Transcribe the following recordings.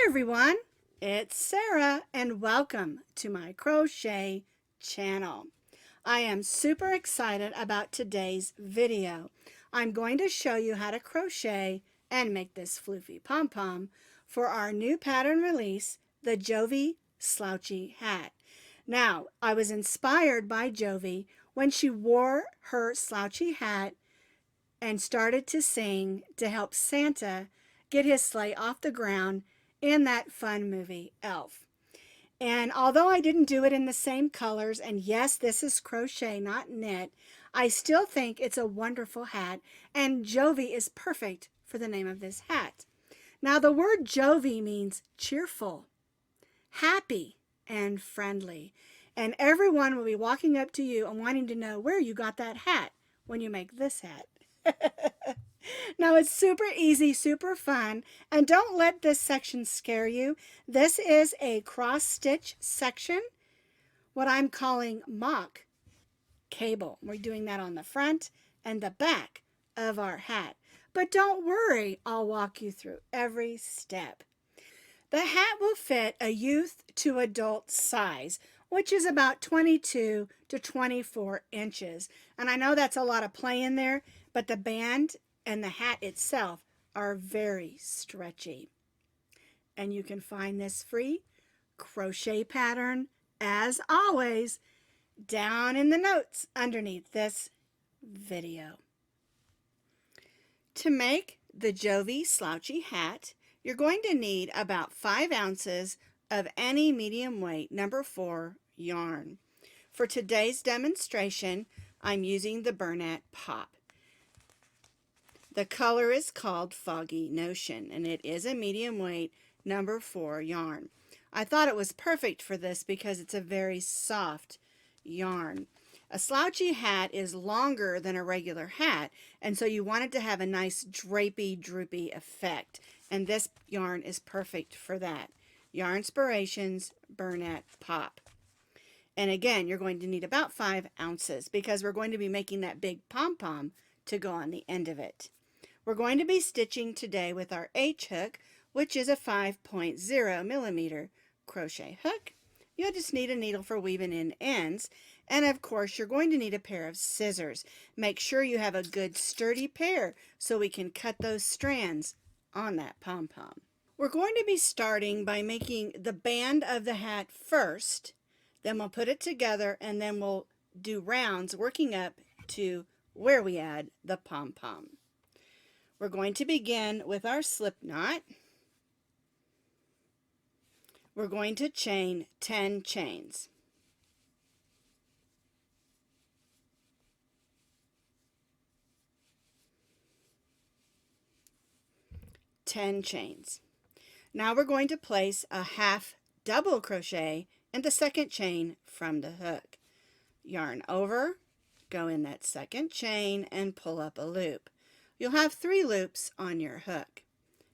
everyone, it's Sarah and welcome to my crochet channel. I am super excited about today's video. I'm going to show you how to crochet and make this floofy pom-pom for our new pattern release, the Jovie Slouchy hat. Now, I was inspired by Jovie when she wore her slouchy hat and started to sing to help Santa get his sleigh off the ground in that fun movie, Elf. And although I didn't do it in the same colors, and yes, this is crochet, not knit, I still think it's a wonderful hat, and Jovie is perfect for the name of this hat. Now, the word Jovie means cheerful, happy, and friendly. And everyone will be walking up to you and wanting to know where you got that hat when you make this hat. Now, it's super easy, super fun, and don't let this section scare you. This is a cross-stitch section, what I'm calling mock cable. We're doing that on the front and the back of our hat. But don't worry, I'll walk you through every step. The hat will fit a youth to adult size, which is about 22 to 24 inches. And I know that's a lot of play in there, but the band and the hat itself are very stretchy. And you can find this free crochet pattern, as always, down in the notes underneath this video. To make the Jovie Slouchy hat, you're going to need about 5 ounces of any medium weight number 4 yarn. For today's demonstration, I'm using the Bernat Pop. The color is called Foggy Notion, and it is a medium weight number 4 yarn. I thought it was perfect for this because it's a very soft yarn. A slouchy hat is longer than a regular hat, and so you want it to have a nice drapey, droopy effect, and this yarn is perfect for that. Yarnspirations Bernat Pop. And again, you're going to need about 5 ounces because we're going to be making that big pom-pom to go on the end of it. We're going to be stitching today with our H hook, which is a 5.0 millimeter crochet hook. You'll just need a needle for weaving in ends, and of course you're going to need a pair of scissors. Make sure you have a good sturdy pair so we can cut those strands on that pom-pom. We're going to be starting by making the band of the hat first, then we'll put it together, and then we'll do rounds working up to where we add the pom-pom. We're going to begin with our slip knot. We're going to chain 10 chains. Now we're going to place a half double crochet in the second chain from the hook. Yarn over, go in that second chain and pull up a loop. You'll have 3 loops on your hook.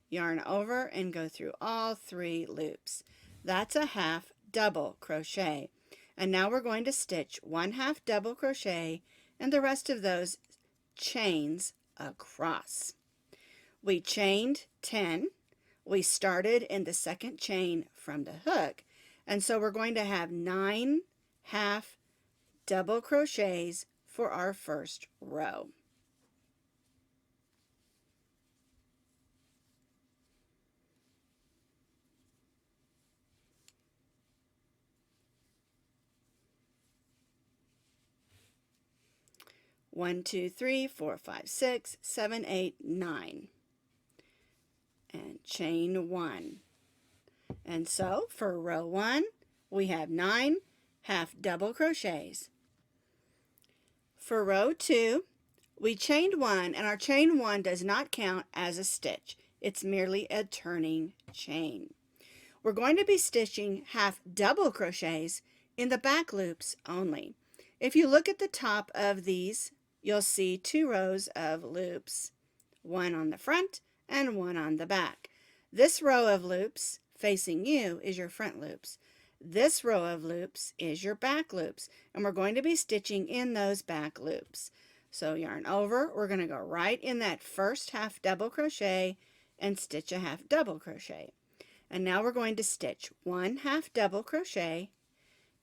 Yarn over and go through all 3 loops. That's a half double crochet. And now we're going to stitch 1 half double crochet and the rest of those chains across. We chained 10. We started in the second chain from the hook. And so we're going to have 9 half double crochets for our first row. One, 2, 3, 4, 5, 6, 7, 8, 9. And chain 1. And so for row 1, we have 9 half double crochets. For row 2, we chained 1, and our chain 1 does not count as a stitch. It's merely a turning chain. We're going to be stitching half double crochets in the back loops only. If you look at the top of these, you'll see 2 rows of loops, 1 on the front and 1 on the back. This row of loops facing you is your front loops. This row of loops is your back loops, and we're going to be stitching in those back loops. So yarn over, we're going to go right in that first half double crochet and stitch a half double crochet. And now we're going to stitch 1 half double crochet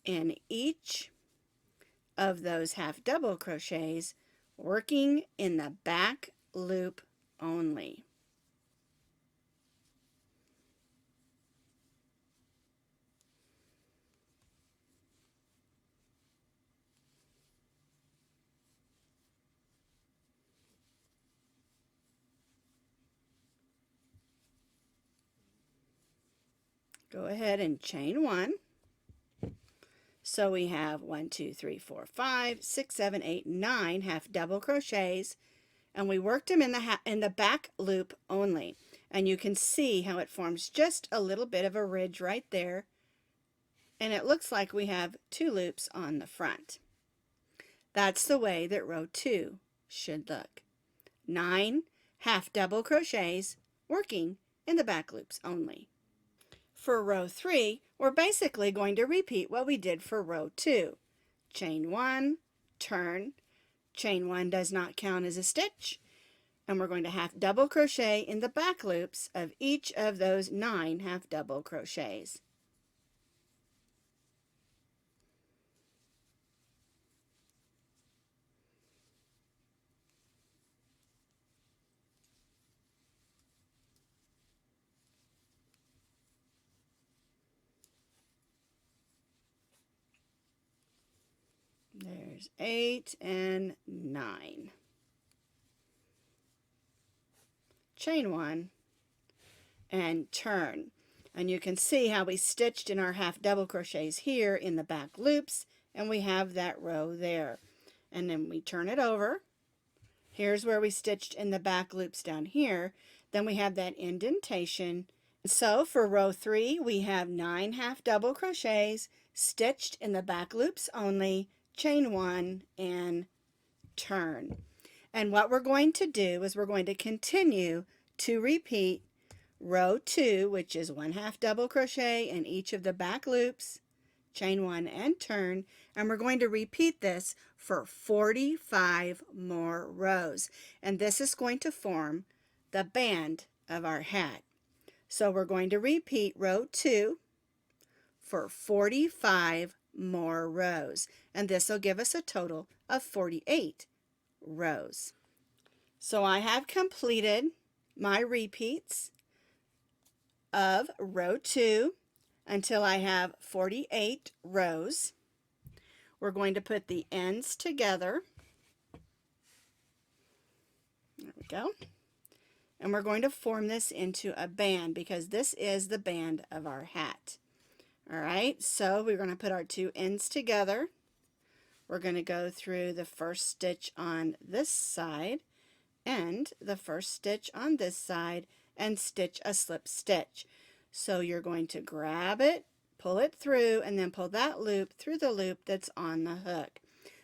in each of those half double crochets, working in the back loop only. Go ahead and chain 1. So we have 1, 2, 3, 4, 5, 6, 7, 8, 9 half double crochets, and we worked them in the back loop only. And you can see how it forms just a little bit of a ridge right there, and it looks like we have 2 loops on the front. That's the way that row 2 should look. 9 half double crochets working in the back loops only. For row 3, we're basically going to repeat what we did for row 2. Chain 1, turn, chain 1 does not count as a stitch, and we're going to half double crochet in the back loops of each of those 9 half double crochets. There's 8 and 9. Chain 1 and turn. And you can see how we stitched in our half double crochets here in the back loops, and we have that row there. And then we turn it over. Here's where we stitched in the back loops down here. Then we have that indentation. So for row 3, we have 9 half double crochets stitched in the back loops only, chain 1 and turn. And what we're going to do is we're going to continue to repeat row 2, which is 1 half double crochet in each of the back loops, chain 1 and turn, and we're going to repeat this for 45 more rows. And this is going to form the band of our hat. So we're going to repeat row 2 for 45 more rows, and this will give us a total of 48 rows. So I have completed my repeats of row 2 until I have 48 rows. We're going to put the ends together. There we go. And we're going to form this into a band because this is the band of our hat. All right, so we're going to put our 2 ends together. We're going to go through the first stitch on this side and the first stitch on this side and stitch a slip stitch. So you're going to grab it, pull it through, and then pull that loop through the loop that's on the hook.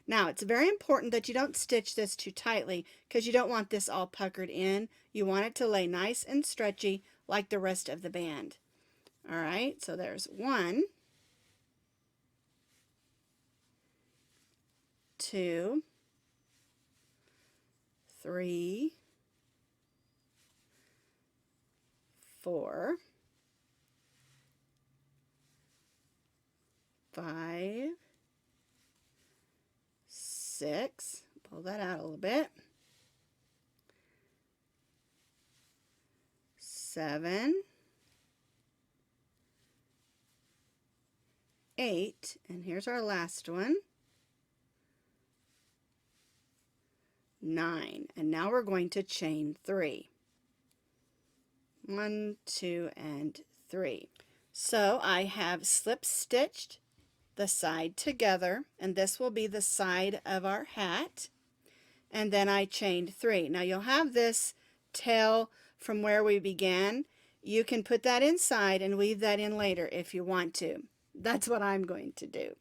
Now, it's very important that you don't stitch this too tightly because you don't want this all puckered in. You want it to lay nice and stretchy like the rest of the band. All right, so there's 1, 2, 3, 4, 5, 6, pull that out a little bit, 7, 8, and here's our last one, 9, and now we're going to chain 3. 1, 2, and 3. So I have slip stitched the side together, and this will be the side of our hat, and then I chained 3. Now you'll have this tail from where we began. You can put that inside and weave that in later if you want to. That's what I'm going to do.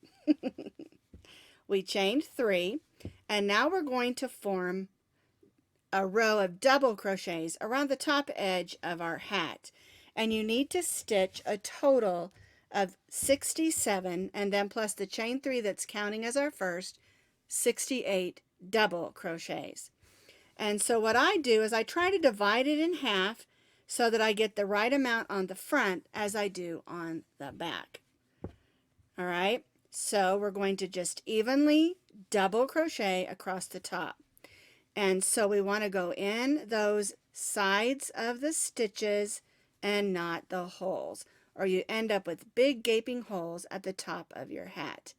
We chained 3, and now we're going to form a row of double crochets around the top edge of our hat, and you need to stitch a total of 67, and then plus the chain 3 that's counting as our first, 68 double crochets. And so what I do is I try to divide it in half so that I get the right amount on the front as I do on the back. All right, so we're going to just evenly double crochet across the top. And so we want to go in those sides of the stitches and not the holes, or you end up with big gaping holes at the top of your hat.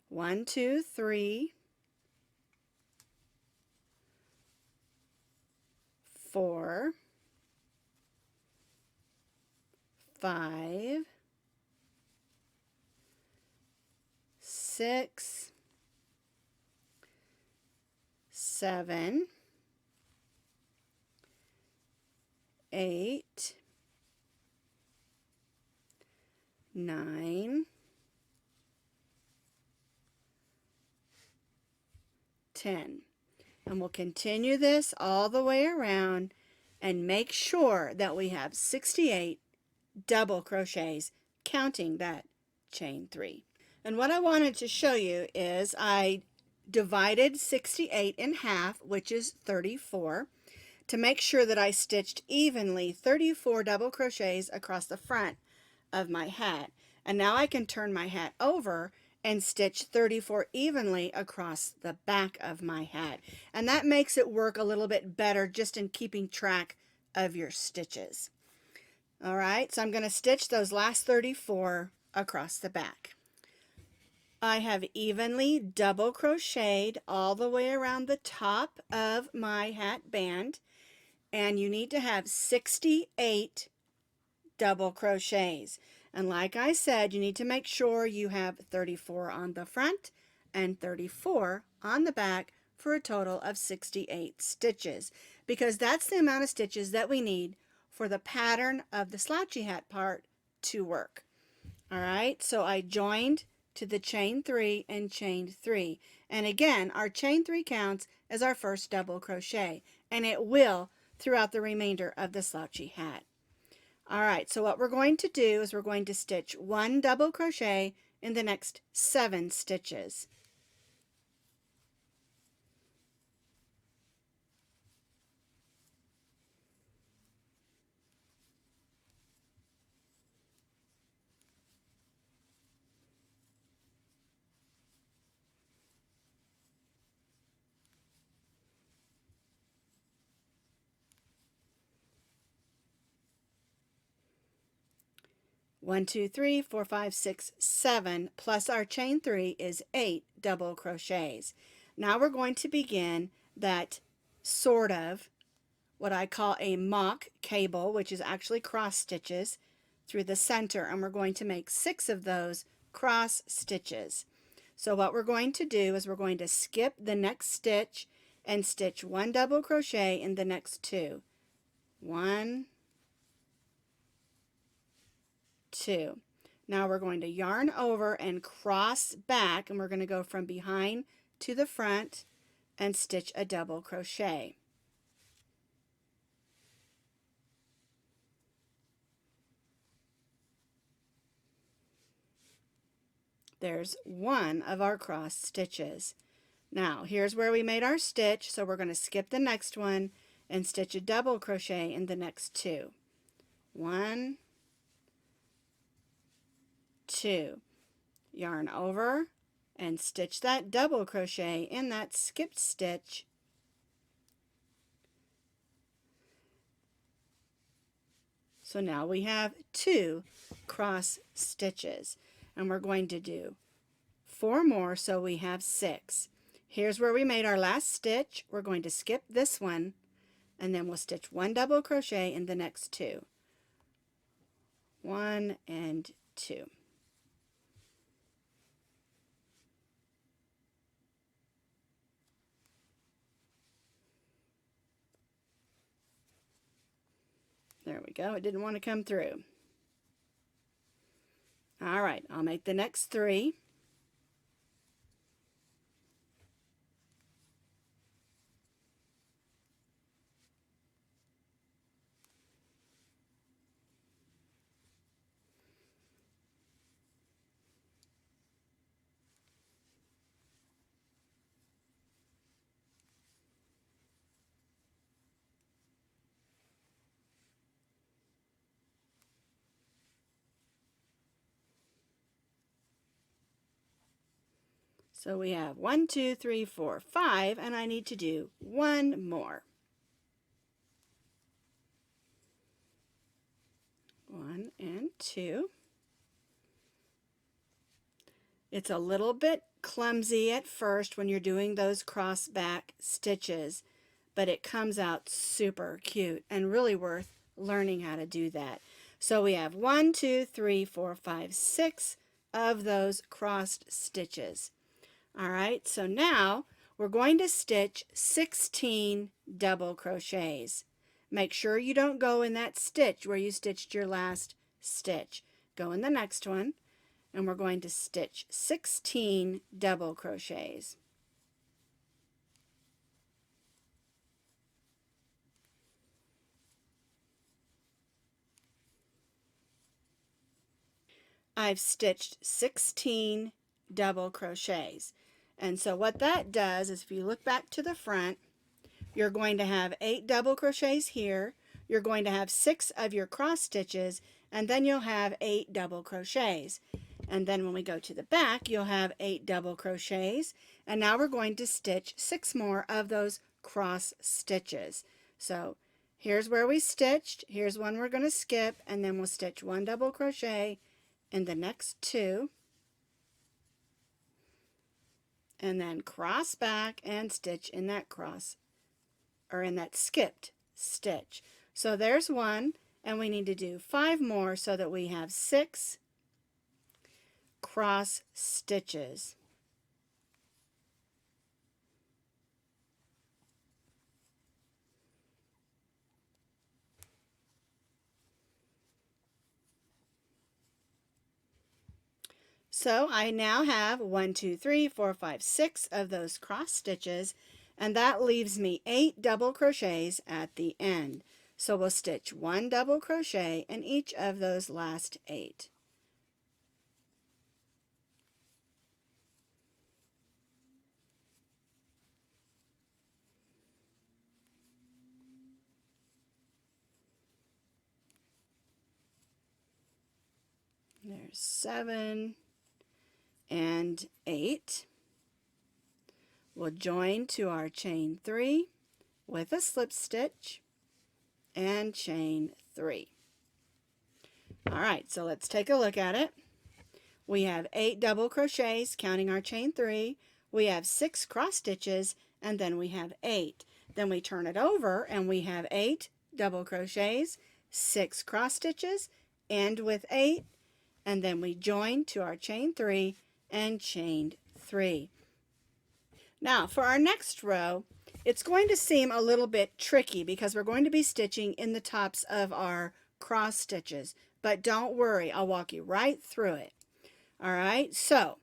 1, 2, 3, 4, 5, 6, 7, 8, 9, 10. And we'll continue this all the way around and make sure that we have 68 double crochets, counting that chain 3. And what I wanted to show you is I divided 68 in half, which is 34, to make sure that I stitched evenly 34 double crochets across the front of my hat. And now I can turn my hat over and stitch 34 evenly across the back of my hat. And that makes it work a little bit better just in keeping track of your stitches. All right, so I'm going to stitch those last 34 across the back. I have evenly double crocheted all the way around the top of my hat band, and you need to have 68 double crochets. And like I said, you need to make sure you have 34 on the front and 34 on the back for a total of 68 stitches, because that's the amount of stitches that we need for the pattern of the slouchy hat part to work. All right, so I joined to the chain 3 and chain 3, and again our chain 3 counts as our first double crochet, and it will throughout the remainder of the slouchy hat. All right, so what we're going to do is we're going to stitch 1 double crochet in the next 7 stitches. One, 2, 3, 4, 5, 6, 7 plus our chain 3 is 8 double crochets. Now we're going to begin that sort of what I call a mock cable, which is actually cross stitches through the center, and we're going to make 6 of those cross stitches. So what we're going to do is we're going to skip the next stitch and stitch 1 double crochet in the next 2. 1, 2. Now we're going to yarn over and cross back, and we're going to go from behind to the front and stitch a double crochet. There's 1 of our cross stitches. Now here's where we made our stitch, so we're going to skip the next one and stitch a double crochet in the next 2. 1, 2. Yarn over and stitch that double crochet in that skipped stitch. So now we have 2 cross stitches, and we're going to do 4 more, so we have 6. Here's where we made our last stitch. We're going to skip this one, and then we'll stitch 1 double crochet in the next 2. 1 and 2. There we go. It didn't want to come through. All right, I'll make the next 3. So we have 1, 2, 3, 4, 5, and I need to do one more. 1 and 2. It's a little bit clumsy at first when you're doing those cross back stitches, but it comes out super cute and really worth learning how to do that. So we have 1, 2, 3, 4, 5, 6 of those crossed stitches. All right, so now we're going to stitch 16 double crochets. Make sure you don't go in that stitch where you stitched your last stitch. Go in the next one, and we're going to stitch 16 double crochets. I've stitched 16 double crochets. And so what that does is, if you look back to the front, you're going to have 8 double crochets here. You're going to have 6 of your cross stitches, and then you'll have 8 double crochets. And then when we go to the back, you'll have 8 double crochets. And now we're going to stitch 6 more of those cross stitches. So here's where we stitched. Here's one we're going to skip, and then we'll stitch 1 double crochet in the next 2. And then cross back and stitch in that cross, or in that skipped stitch. So there's 1, and we need to do 5 more so that we have 6 cross stitches. So I now have 1, 2, 3, 4, 5, 6 of those cross stitches, and that leaves me 8 double crochets at the end. So we'll stitch 1 double crochet in each of those last 8. There's 7 and 8. We'll join to our chain 3 with a slip stitch and chain 3. All right, so let's take a look at it. We have 8 double crochets counting our chain 3. We have 6 cross stitches, and then we have 8. Then we turn it over and we have 8 double crochets, 6 cross stitches, end with 8, and then we join to our chain 3 and chain 3. Now for our next row, it's going to seem a little bit tricky because we're going to be stitching in the tops of our cross stitches, but don't worry, I'll walk you right through it. All right, so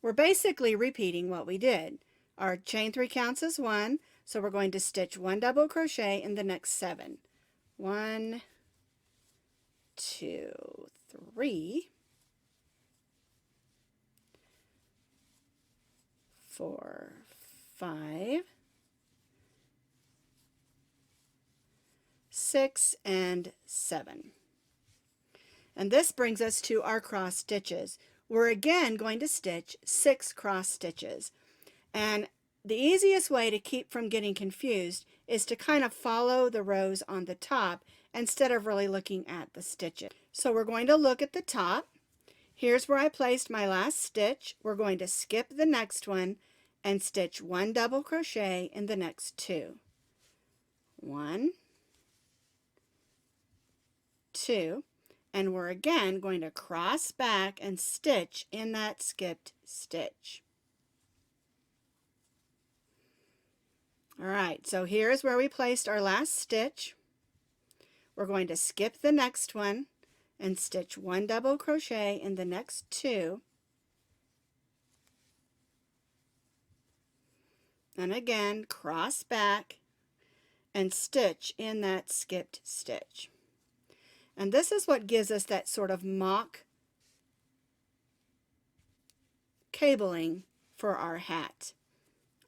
we're basically repeating what we did. Our chain 3 counts as 1, so we're going to stitch 1 double crochet in the next 7. 1, 2, 3, 4, 5, 6, and 7. And this brings us to our cross stitches. We're again going to stitch 6 cross stitches. And the easiest way to keep from getting confused is to kind of follow the rows on the top instead of really looking at the stitches. So we're going to look at the top. Here's where I placed my last stitch. We're going to skip the next one and stitch 1 double crochet in the next 2. 1, 2, and we're again going to cross back and stitch in that skipped stitch. All right, so here's where we placed our last stitch. We're going to skip the next one and stitch 1 double crochet in the next 2. And again, cross back and stitch in that skipped stitch. And this is what gives us that sort of mock cabling for our hat.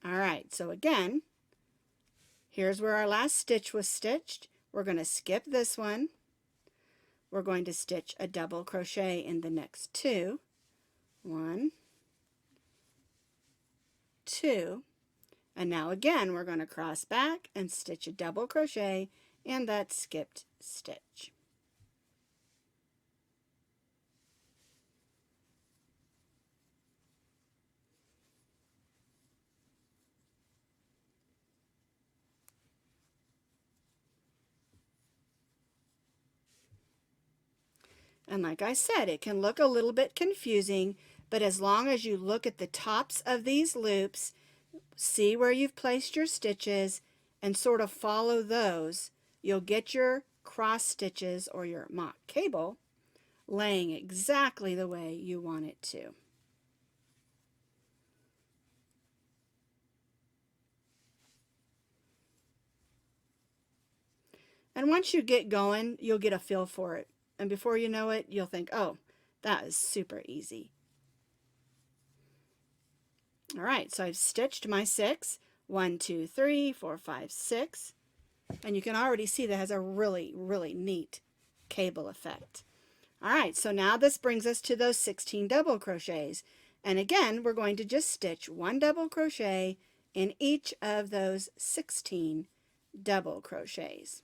All right, so again, here's where our last stitch was stitched. We're going to skip this one. We're going to stitch a double crochet in the next 2. 1, 2, and now again we're going to cross back and stitch a double crochet in that skipped stitch. And like I said, it can look a little bit confusing, but as long as you look at the tops of these loops, see where you've placed your stitches, and sort of follow those, you'll get your cross stitches or your mock cable laying exactly the way you want it to. And once you get going, you'll get a feel for it. And before you know it, you'll think, oh, that is super easy. All right, so I've stitched my 6. 1, 2, 3, 4, 5, 6. And you can already see that has a really, really neat cable effect. All right, so now this brings us to those 16 double crochets. And again, we're going to just stitch 1 double crochet in each of those 16 double crochets.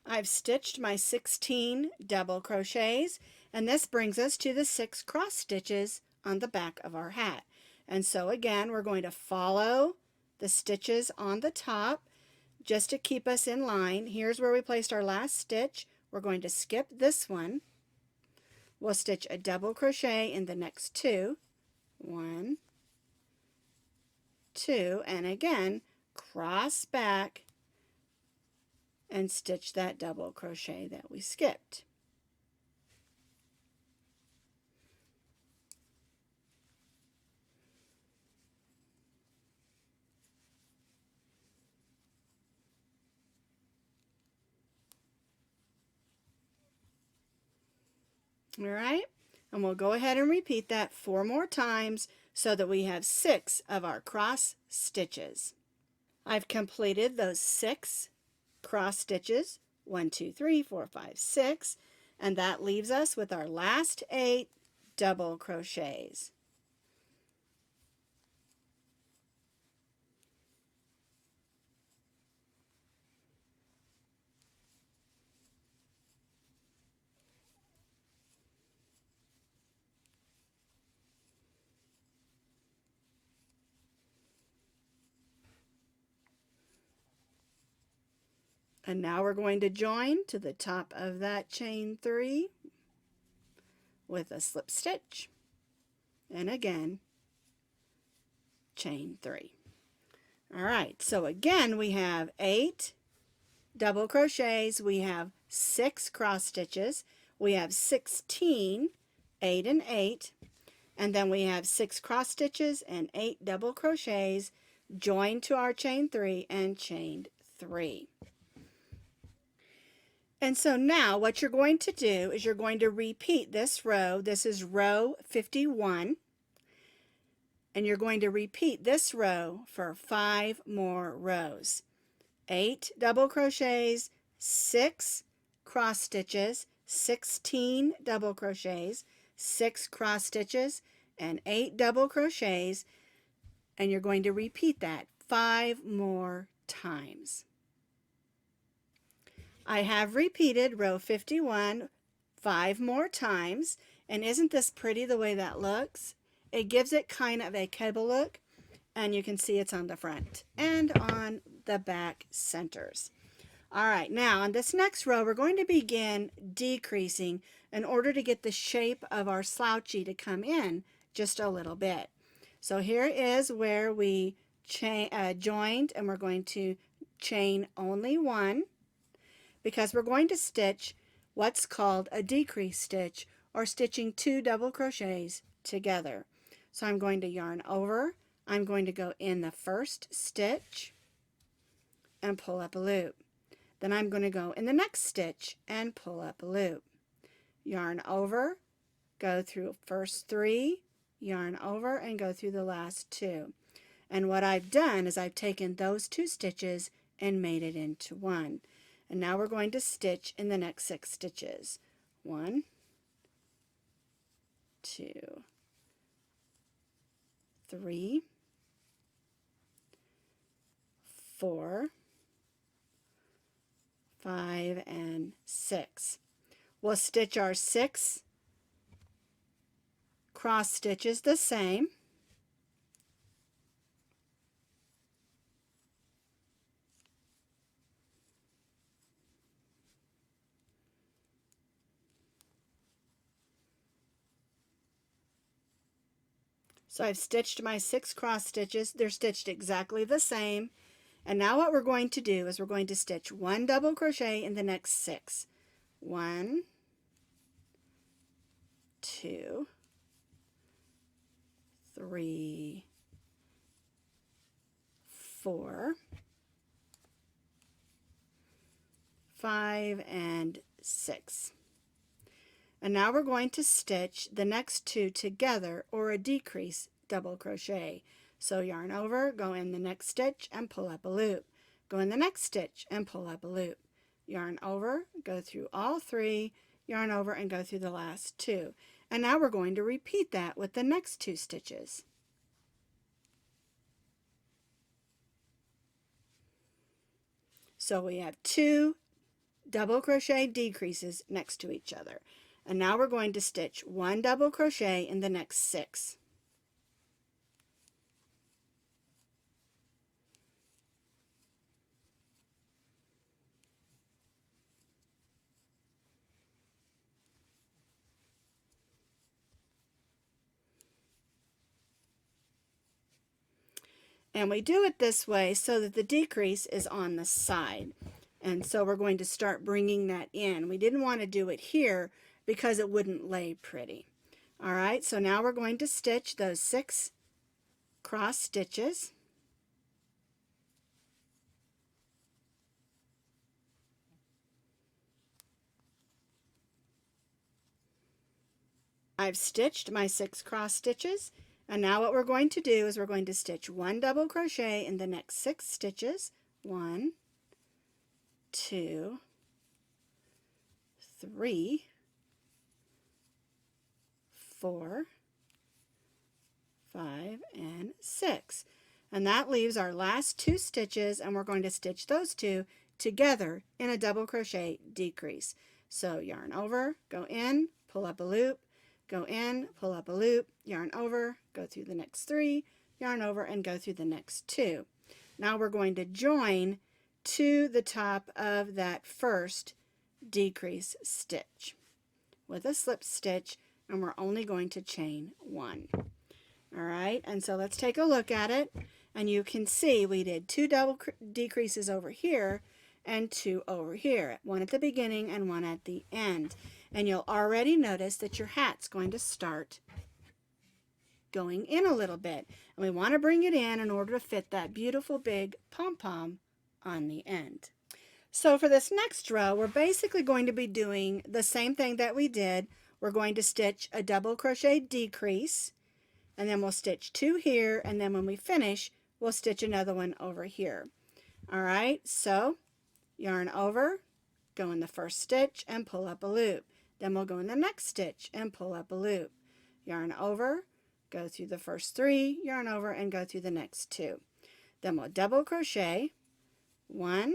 I've stitched my 16 double crochets, and this brings us to the 6 cross stitches on the back of our hat. And so again, we're going to follow the stitches on the top just to keep us in line. Here's where we placed our last stitch. We're going to skip this one. We'll stitch a double crochet in the next 2. 1, 2, and again, cross back and stitch that double crochet that we skipped. All right, and we'll go ahead and repeat that 4 more times so that we have 6 of our cross stitches. I've completed those 6 cross stitches, 1, 2, 3, 4, 5, 6, and that leaves us with our last 8 double crochets. And now we're going to join to the top of that chain 3 with a slip stitch, and again chain 3. All right, so again we have 8 double crochets, we have 6 cross stitches, we have 16, 8 and 8, and then we have 6 cross stitches and 8 double crochets joined to our chain 3 and chained 3. And so now what you're going to do is you're going to repeat this row. This is row 51. And you're going to repeat this row for 5 more rows. 8 double crochets, 6 cross stitches, 16 double crochets, 6 cross stitches, and 8 double crochets. And you're going to repeat that 5 more times. I have repeated row 51 5 more times, and isn't this pretty the way that looks? It gives it kind of a cable look, and you can see it's on the front and on the back centers. All right, now on this next row we're going to begin decreasing in order to get the shape of our slouchy to come in just a little bit. So here is where we joined, and we're going to chain only 1, because we're going to stitch what's called a decrease stitch, or stitching 2 double crochets together. So I'm going to yarn over, I'm going to go in the first stitch and pull up a loop. Then I'm going to go in the next stitch and pull up a loop. Yarn over, go through first 3, yarn over, and go through the last 2. And what I've done is I've taken those 2 stitches and made it into 1. And now we're going to stitch in the next 6 stitches. 1, 2, 3, 4, 5, and 6. We'll stitch our 6 cross stitches the same. So I've stitched my 6 cross stitches. They're stitched exactly the same. And now what we're going to do is we're going to stitch 1 double crochet in the next 6. 1, 2, 3, 4, 5, and 6. And now we're going to stitch the next 2 together, or a decrease double crochet. So yarn over, go in the next stitch and pull up a loop. Go in the next stitch and pull up a loop. Yarn over, go through all 3, yarn over and go through the last 2. And now we're going to repeat that with the next 2 stitches. So we have 2 double crochet decreases next to each other. And now we're going to stitch 1 double crochet in the next 6. And we do it this way so that the decrease is on the side. And so we're going to start bringing that in. We didn't want to do it here because it wouldn't lay pretty. All right, so now we're going to stitch those 6 cross stitches. I've stitched my 6 cross stitches, and now what we're going to do is we're going to stitch 1 double crochet in the next 6 stitches. 1, 2, 3, 4, 5, and 6. And that leaves our last 2 stitches, and we're going to stitch those 2 together in a double crochet decrease. So yarn over, go in, pull up a loop, go in, pull up a loop, yarn over, go through the next 3, yarn over, and go through the next 2. Now we're going to join to the top of that first decrease stitch with a slip stitch, and we're only going to chain 1. All right, and so let's take a look at it, and you can see we did 2 double decreases over here and 2 over here, 1 at the beginning and 1 at the end. And you'll already notice that your hat's going to start going in a little bit, and we want to bring it in order to fit that beautiful big pom-pom on the end. So for this next row, we're basically going to be doing the same thing that we did. We're going to stitch a double crochet decrease, and then we'll stitch 2 here, and then when we finish, we'll stitch another one over here. All right, so yarn over, go in the first stitch and pull up a loop. Then we'll go in the next stitch and pull up a loop. Yarn over, go through the first 3, yarn over, and go through the next 2. Then we'll double crochet, 1,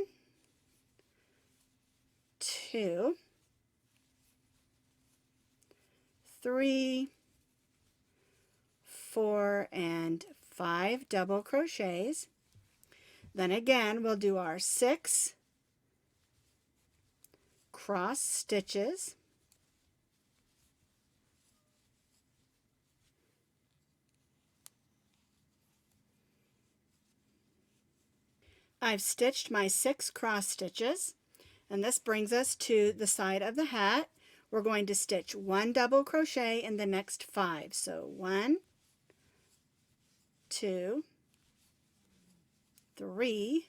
2, 3, 4, and 5 double crochets. Then again, we'll do our 6 cross stitches. I've stitched my 6 cross stitches, and this brings us to the side of the hat. We're going to stitch 1 double crochet in the next 5. So 1, 2, 3,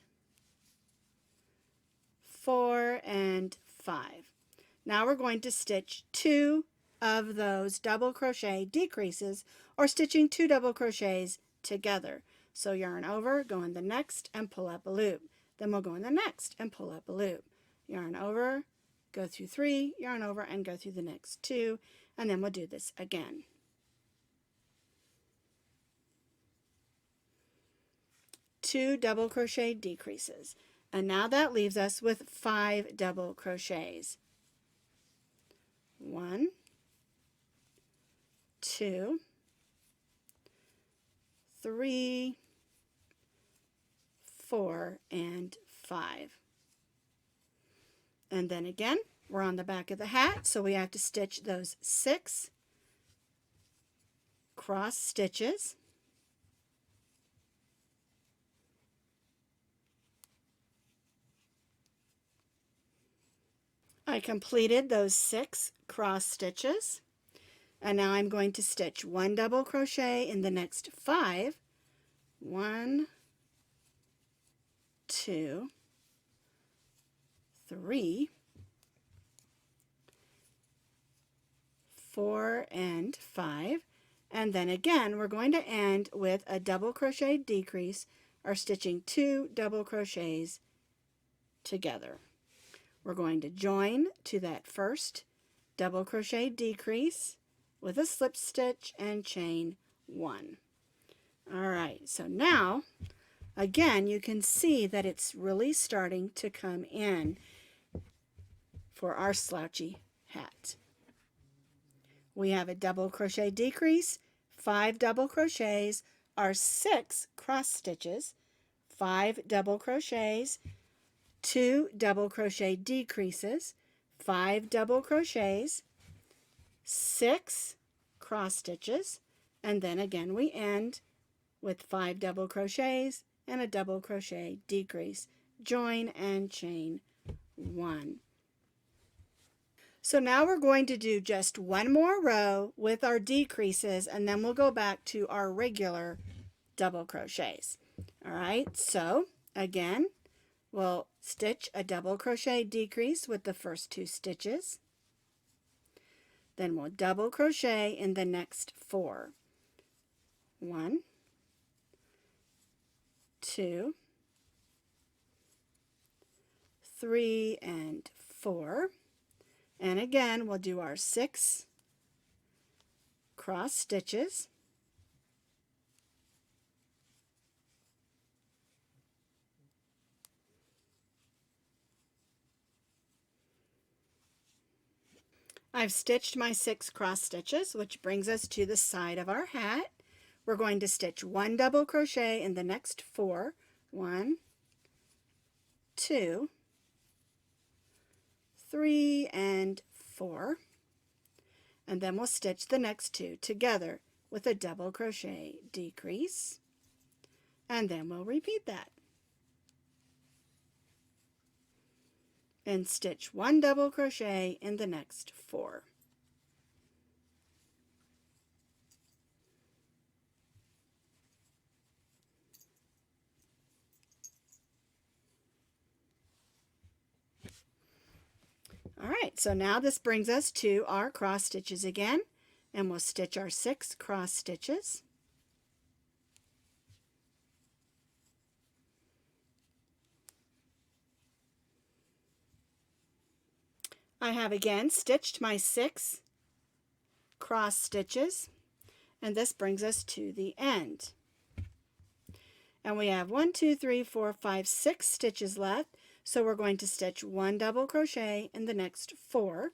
4, and 5. Now we're going to stitch 2 of those double crochet decreases, or stitching 2 double crochets together. So yarn over, go in the next and pull up a loop. Then we'll go in the next and pull up a loop. yarn over, go through 3, yarn over, and go through the next 2, and then we'll do this again. 2 double crochet decreases, and now that leaves us with 5 double crochets. 1, 2, 3, 4, and 5. And then again, we're on the back of the hat, so we have to stitch those 6 cross stitches. I completed those 6 cross stitches, and now I'm going to stitch 1 double crochet in the next 5. 1, 2, 3, 4, and 5. And then again, we're going to end with a double crochet decrease, or stitching 2 double crochets together. We're going to join to that first double crochet decrease with a slip stitch and chain 1. All right, so now again you can see that it's really starting to come in for our slouchy hat. We have a double crochet decrease, 5 double crochets, our 6 cross stitches, 5 double crochets, 2 double crochet decreases, 5 double crochets, 6 cross stitches, and then again we end with 5 double crochets and a double crochet decrease, join and chain 1. So now we're going to do just one more row with our decreases, and then we'll go back to our regular double crochets. All right, so again, we'll stitch a double crochet decrease with the first 2 stitches. Then we'll double crochet in the next 4. 1, 2, 3, and 4. And again, we'll do our 6 cross stitches. I've stitched my 6 cross stitches, which brings us to the side of our hat. We're going to stitch 1 double crochet in the next 4. 1, 2, 3, and 4. And then we'll stitch the next 2 together with a double crochet decrease. And then we'll repeat that. And stitch 1 double crochet in the next 4. All right, so now this brings us to our cross stitches again, and we'll stitch our 6 cross stitches. I have again stitched my 6 cross stitches, and this brings us to the end. And we have 1, 2, 3, 4, 5, 6 stitches left, so we're going to stitch 1 double crochet in the next 4.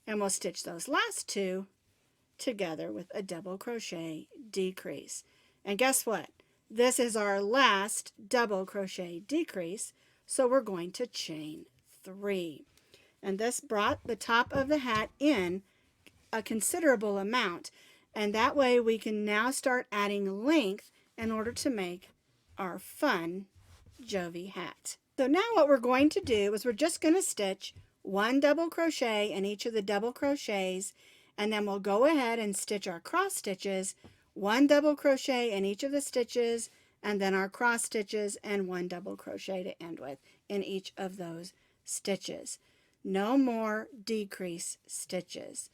And we'll stitch those last 2 together with a double crochet decrease. And guess what? This is our last double crochet decrease, so we're going to chain 3. And this brought the top of the hat in a considerable amount, and that way we can now start adding length in order to make our fun Jovie hat. So now what we're going to do is we're just going to stitch 1 double crochet in each of the double crochets, and then we'll go ahead and stitch our cross stitches, 1 double crochet in each of the stitches, and then our cross stitches and 1 double crochet to end with in each of those stitches. No more decrease stitches.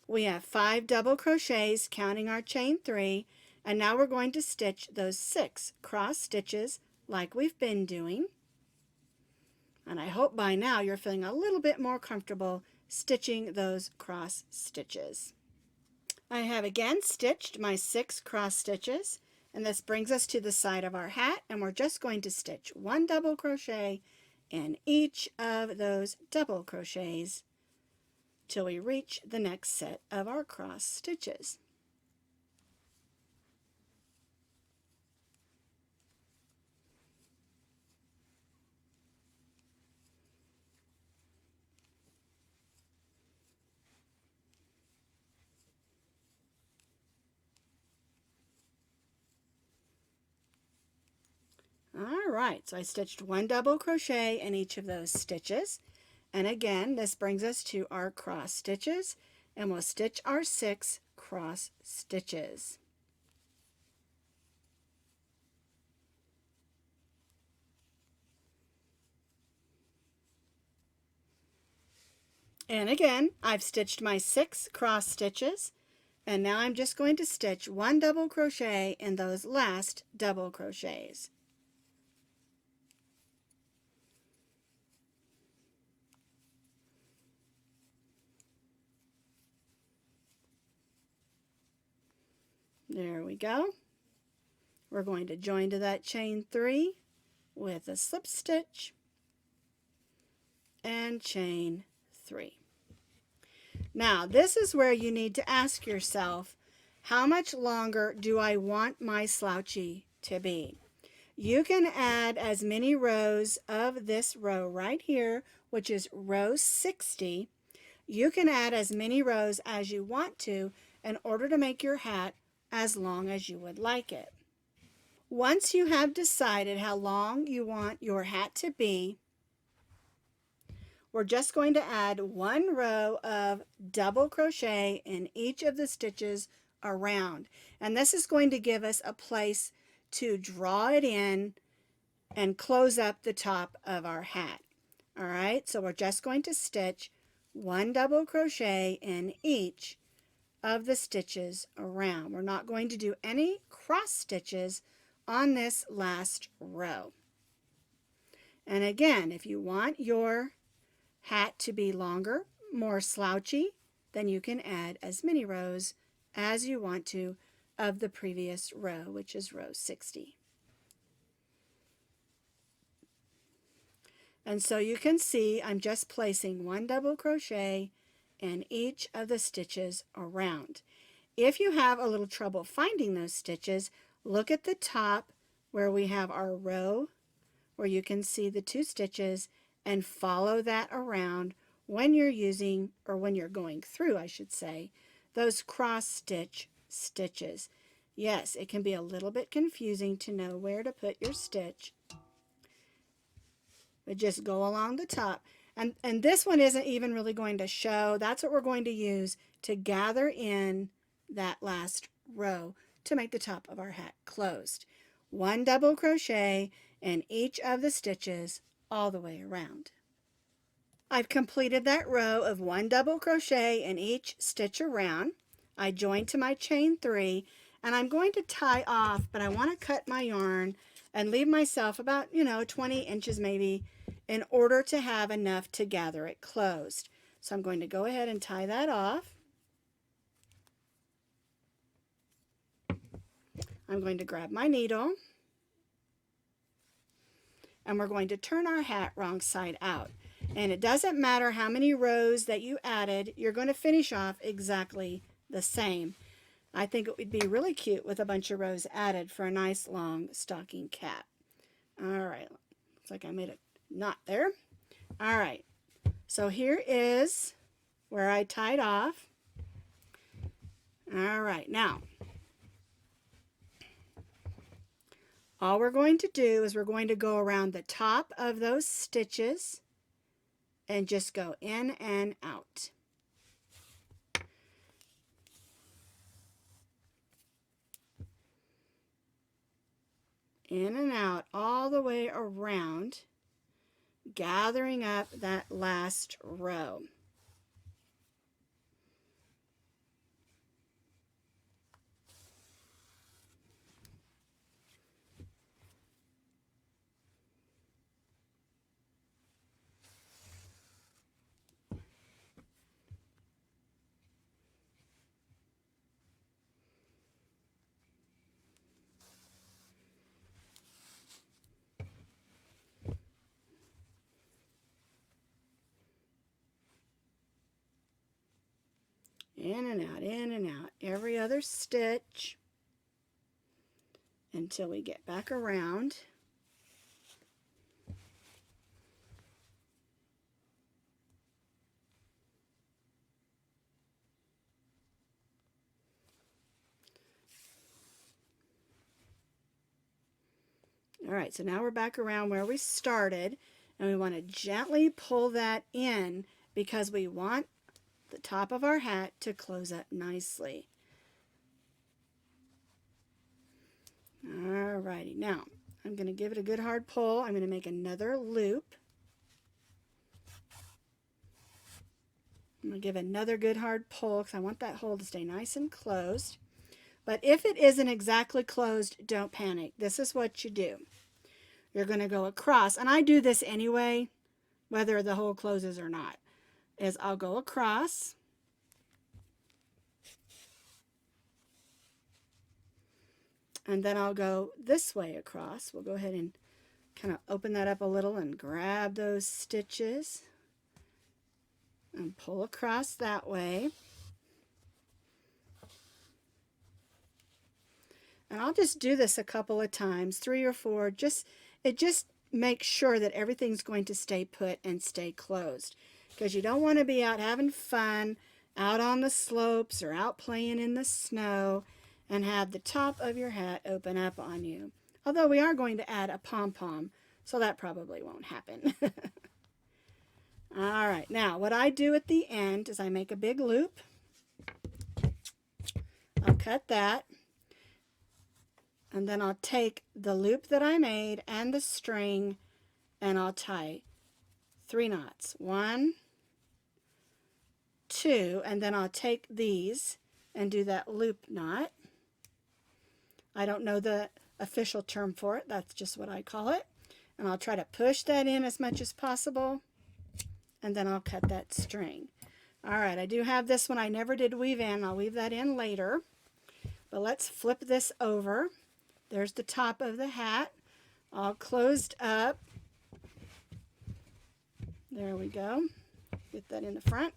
We have 5 double crochets counting our chain 3, and now we're going to stitch those 6 cross stitches like we've been doing. And I hope by now you're feeling a little bit more comfortable stitching those cross stitches. I have again stitched my 6 cross stitches, and this brings us to the side of our hat, and we're just going to stitch 1 double crochet in each of those double crochets till we reach the next set of our cross stitches. Alright, so I stitched 1 double crochet in each of those stitches, and again this brings us to our cross stitches, and we'll stitch our 6 cross stitches. And again I've stitched my 6 cross stitches, and now I'm just going to stitch 1 double crochet in those last double crochets. There we go. We're going to join to that chain 3 with a slip stitch and chain 3. Now this is where you need to ask yourself, how much longer do I want my slouchy to be? You can add as many rows of this row right here, which is row 60. You can add as many rows as you want to in order to make your hat as long as you would like it. Once you have decided how long you want your hat to be, we're just going to add 1 row of double crochet in each of the stitches around. And this is going to give us a place to draw it in and close up the top of our hat. Alright, so we're just going to stitch 1 double crochet in each of the stitches around. We're not going to do any cross stitches on this last row. And again, if you want your hat to be longer, more slouchy, then you can add as many rows as you want to of the previous row, which is row 60. And so you can see I'm just placing 1 double crochet in each of the stitches around. If you have a little trouble finding those stitches, look at the top where we have our row, where you can see the 2 stitches, and follow that around when you're using, or when you're going through, I should say, those cross stitch stitches. Yes, it can be a little bit confusing to know where to put your stitch, but just go along the top. And this one isn't even really going to show. That's what we're going to use to gather in that last row to make the top of our hat closed. 1 double crochet in each of the stitches all the way around. I've completed that row of 1 double crochet in each stitch around. I joined to my chain 3, and I'm going to tie off, but I want to cut my yarn and leave myself about 20 inches maybe, in order to have enough to gather it closed. So I'm going to go ahead and tie that off. I'm going to grab my needle, and we're going to turn our hat wrong side out. And it doesn't matter how many rows that you added, you're going to finish off exactly the same. I think it would be really cute with a bunch of rows added for a nice long stocking cap. Alright, looks like I made a knot there. Alright, so here is where I tied off. Alright, now all we're going to do is we're going to go around the top of those stitches and just go in and out. In and out all the way around, gathering up that last row. in and out every other stitch until we get back around. All right, so now we're back around where we started, and we want to gently pull that in because we want the top of our hat to close up nicely. All righty, now I'm going to give it a good hard pull. I'm going to make another loop. I'm going to give another good hard pull because I want that hole to stay nice and closed. But if it isn't exactly closed, don't panic. This is what you do. You're going to go across, and I do this anyway, whether the hole closes or not, is I'll go across. And then I'll go this way across. We'll go ahead and kind of open that up a little and grab those stitches and pull across that way. And I'll just do this a couple of times, 3 or 4. It just makes sure that everything's going to stay put and stay closed, because you don't want to be out having fun out on the slopes or out playing in the snow and have the top of your hat open up on you. Although we are going to add a pom-pom, so that probably won't happen. All right, now what I do at the end is I make a big loop. I'll cut that. And then I'll take the loop that I made and the string, and I'll tie 3 knots. 1, 2, and then I'll take these and do that loop knot. I don't know the official term for it. That's just what I call it. And I'll try to push that in as much as possible, and then I'll cut that string. All right, I do have this one I never did weave in. I'll weave that in later. But let's flip this over. There's the top of the hat, all closed up. There we go. Get that in the front.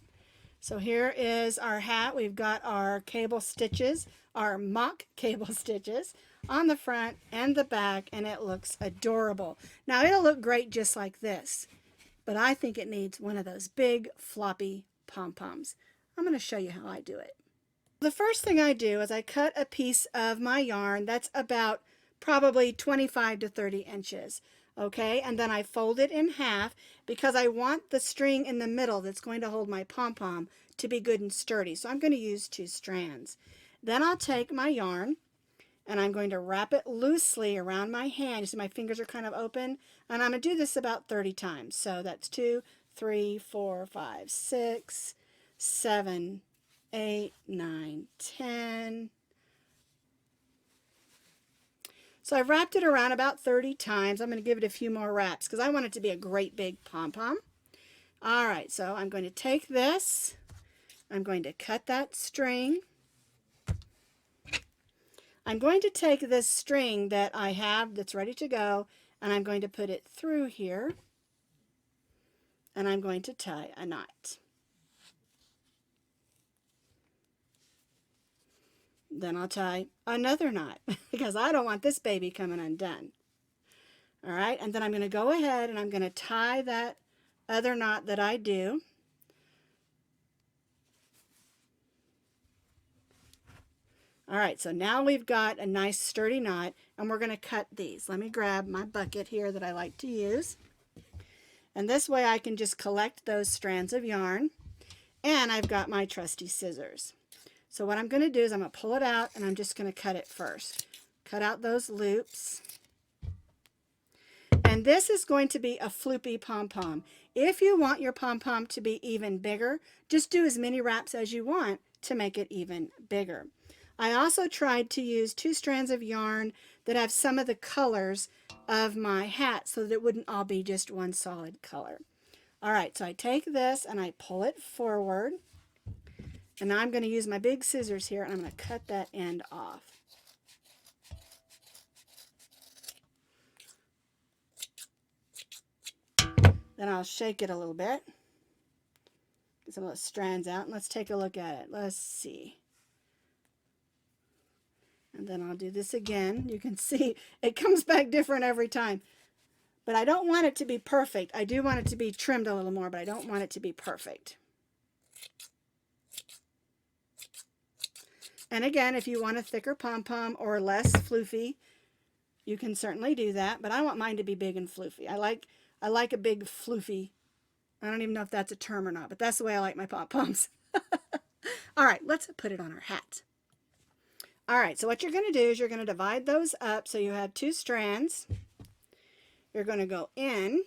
So here is our hat. We've got our cable stitches, our mock cable stitches on the front and the back, and it looks adorable. Now it'll look great just like this, but I think it needs one of those big floppy pom-poms. I'm going to show you how I do it. The first thing I do is I cut a piece of my yarn that's about probably 25 to 30 inches. Okay, and then I fold it in half because I want the string in the middle that's going to hold my pom-pom to be good and sturdy. So I'm going to use 2 strands. Then I'll take my yarn and I'm going to wrap it loosely around my hand. You see my fingers are kind of open, and I'm going to do this about 30 times. So that's 2, 3, 4, 5, 6, 7, 8, 9, 10. So I've wrapped it around about 30 times. I'm going to give it a few more wraps because I want it to be a great big pom-pom. All right, so I'm going to take this. I'm going to cut that string. I'm going to take this string that I have that's ready to go, and I'm going to put it through here, and I'm going to tie a knot. Then I'll tie another knot because I don't want this baby coming undone. All right, and then I'm going to go ahead and I'm going to tie that other knot that I do. All right, so now we've got a nice sturdy knot, and we're going to cut these. Let me grab my bucket here that I like to use. And this way I can just collect those strands of yarn, and I've got my trusty scissors. So what I'm going to do is I'm going to pull it out, and I'm just going to cut it first. Cut out those loops. And this is going to be a floopy pom-pom. If you want your pom-pom to be even bigger, just do as many wraps as you want to make it even bigger. I also tried to use 2 strands of yarn that have some of the colors of my hat so that it wouldn't all be just one solid color. All right, so I take this and I pull it forward. And now I'm going to use my big scissors here, and I'm going to cut that end off. Then I'll shake it a little bit. Get some of those strands out and let's take a look at it. Let's see. And then I'll do this again. You can see it comes back different every time. But I don't want it to be perfect. I do want it to be trimmed a little more, but I don't want it to be perfect. And again, if you want a thicker pom-pom or less floofy, you can certainly do that. But I want mine to be big and floofy. I like a big floofy. I don't even know if that's a term or not, but that's the way I like my pom-poms. All right, let's put it on our hat. All right, so what you're going to do is you're going to divide those up so you have 2 strands. You're going to go in.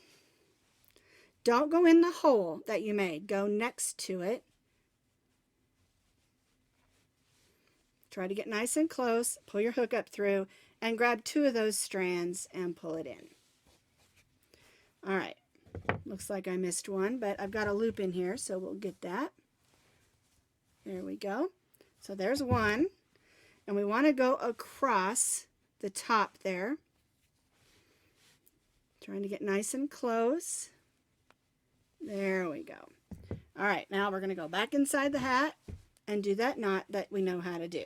Don't go in the hole that you made. Go next to it. Try to get nice and close. Pull your hook up through and grab 2 of those strands and pull it in. All right. Looks like I missed one, but I've got a loop in here, so we'll get that. There we go. So there's one. And we want to go across the top there. Trying to get nice and close. There we go. All right, now we're going to go back inside the hat and do that knot that we know how to do.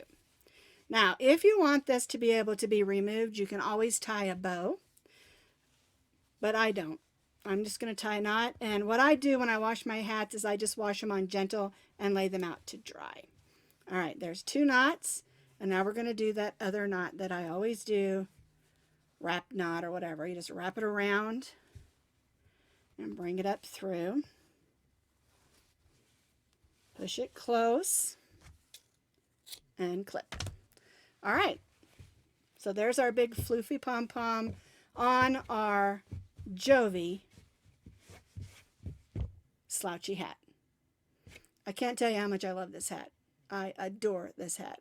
Now, if you want this to be able to be removed, you can always tie a bow, but I don't. I'm just going to tie a knot, and what I do when I wash my hats is I just wash them on gentle and lay them out to dry. All right, there's 2 knots, and now we're going to do that other knot that I always do. Wrap knot or whatever. You just wrap it around and bring it up through. Push it close and clip. All right. So there's our big floofy pom-pom on our Jovie Slouchy hat. I can't tell you how much I love this hat. I adore this hat.